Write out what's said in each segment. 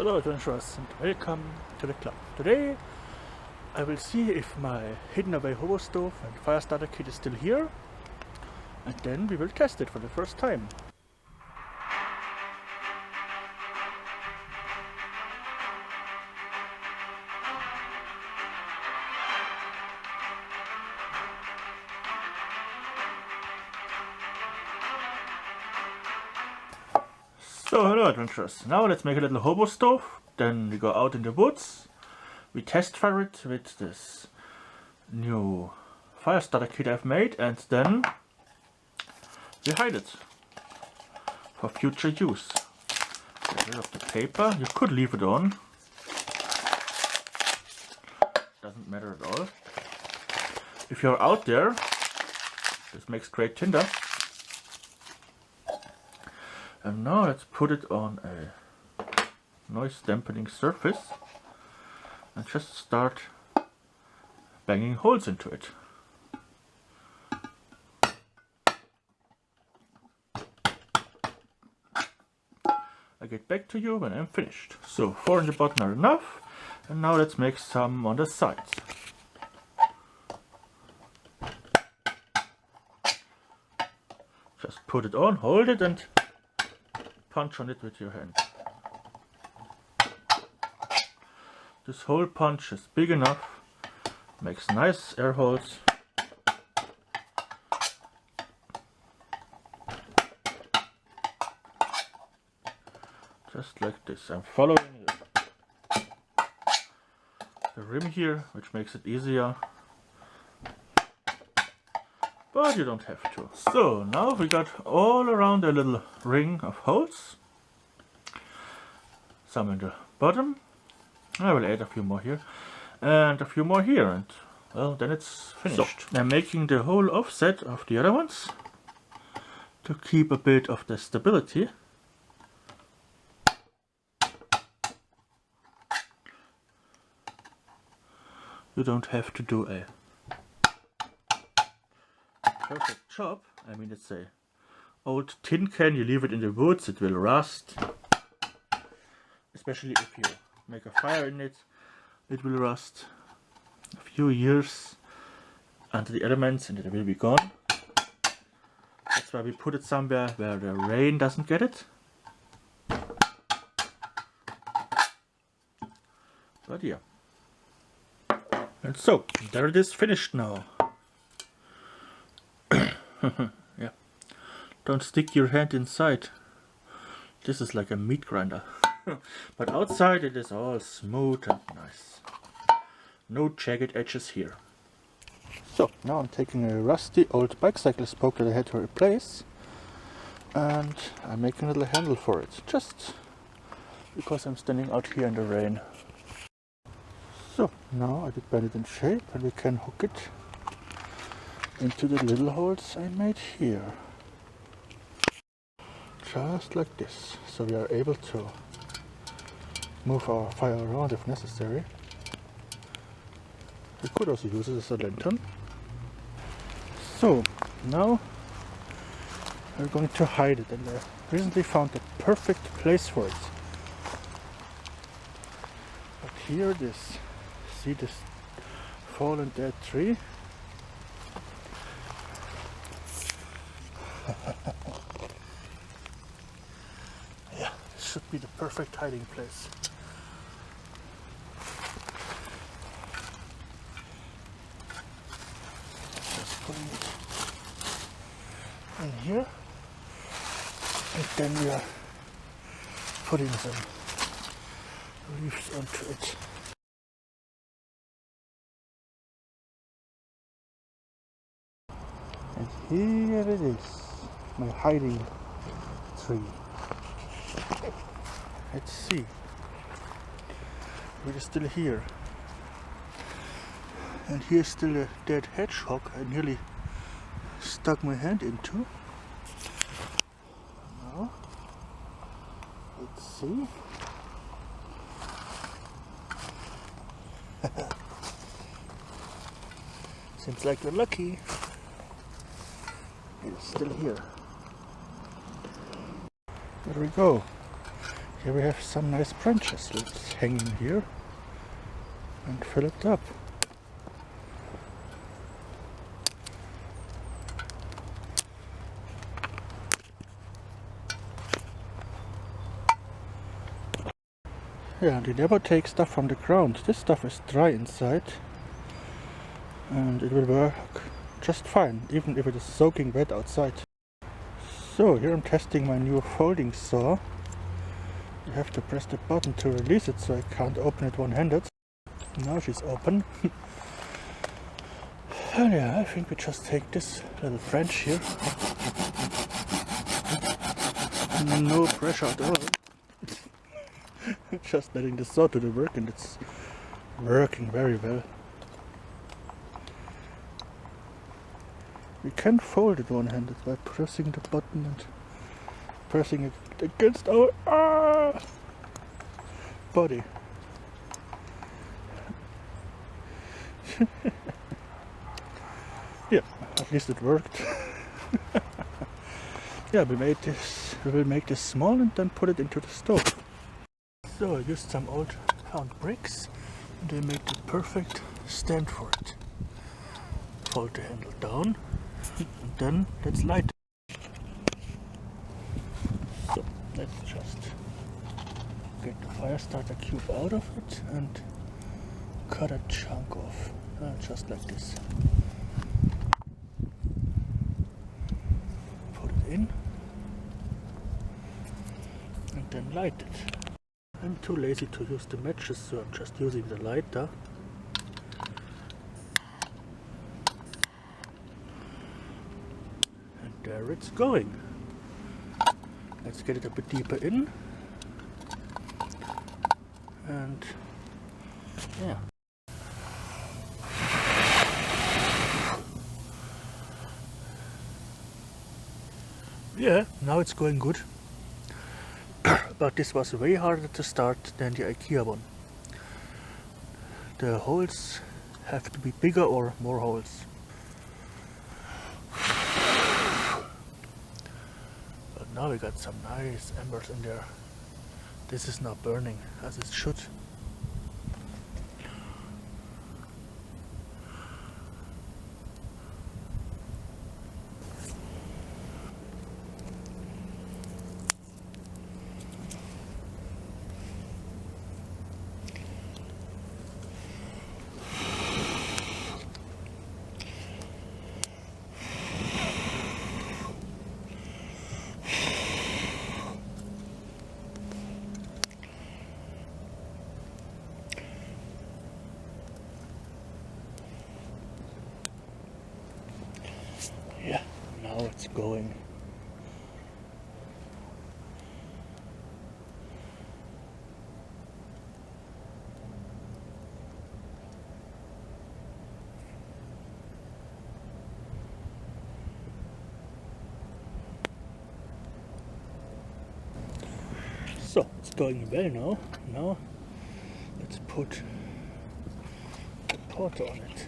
Hello adventurers and welcome to the club. Today I will see if my hidden away hobo stove and fire starter kit is still here, and then we will test it for the first time. So hello adventurers, now let's make a little hobo stove, then we go out in the woods, we test fire it with this new fire starter kit I've made, and then we hide it for future use. Get rid of the paper, you could leave it on, doesn't matter at all. If you're out there, this makes great tinder. And now let's put it on a noise dampening surface and just start banging holes into it. I get back to you when I'm finished. So 4 in the bottom are enough, and now let's make some on the sides. Just put it on, hold it and punch on it with your hand. This hole punch is big enough, makes nice air holes. Just like this. I'm following the rim here, which makes it easier. But you don't have to. So now we got all around a little ring of holes. Some in the bottom. I will add a few more here. And a few more here. And well, then it's finished. So I'm making the whole offset of the other ones to keep a bit of the stability. You don't have to do a perfect job. I mean, it's a old tin can, you leave it in the woods, it will rust. Especially if you make a fire in it, it will rust a few years until the elements and it will be gone. That's why we put it somewhere where the rain doesn't get it. But yeah. And so, there it is, finished now. Yeah, don't stick your hand inside. This is like a meat grinder. But outside it is all smooth and nice. No jagged edges here. So now I'm taking a rusty old bicycle spoke that I had to replace, and I'm making a little handle for it, just because I'm standing out here in the rain. So now I did bend it in shape and we can hook it into the little holes I made here. Just like this. So we are able to move our fire around if necessary. We could also use it as a lantern. So now we're going to hide it, and I recently found the perfect place for it. But here it is. See this fallen dead tree? Yeah, this should be the perfect hiding place. Just putting it in here, and then we are putting some leaves onto it. And here it is, my hiding tree. Let's see. It is still here. And here's still a dead hedgehog I nearly stuck my hand into. Now, let's see. Seems like you're lucky. It's still here. There we go. Here we have some nice branches. Let's hang in here and fill it up. Yeah, and you never take stuff from the ground. This stuff is dry inside and it will work just fine, even if it is soaking wet outside. So here I'm testing my new folding saw. You have to press the button to release it, so I can't open it one-handed. Now she's open. And yeah, I think we just take this little wrench here. No pressure at all. Just letting the saw do the work, and it's working very well. We can fold it one-handed by pressing the button and pressing it against our body. Yeah, at least it worked. Yeah, we will make this small and then put it into the stove. So I used some old found bricks and they make the perfect stand for it. Fold the handle down and then let's light it. So let's just get the fire starter cube out of it and cut a chunk off, just like this. Put it in and then light it. I'm too lazy to use the matches, so I'm just using the lighter. And there it's going. Let's get it a bit deeper in. And yeah. Yeah, now it's going good. But this was way harder to start than the IKEA one. The holes have to be bigger or more holes. But now we got some nice embers in there. This is not burning as it should. Yeah, now it's going. So it's going well now. Now let's put the pot on it.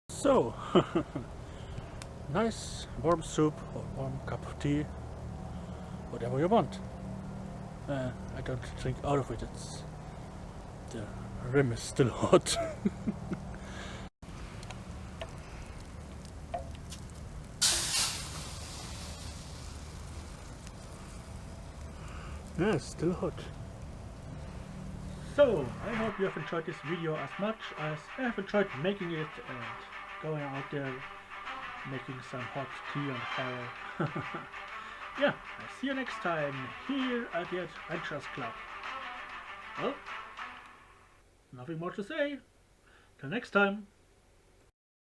So, nice warm soup or warm cup of tea, whatever you want. I don't drink out of it, the rim is still hot. Yeah, it's still hot. So, I hope you have enjoyed this video as much as I have enjoyed making it and going out there making some hot tea on fire. yeah, I see you next time here at the Adventures Club. Well, nothing more to say. Till next time.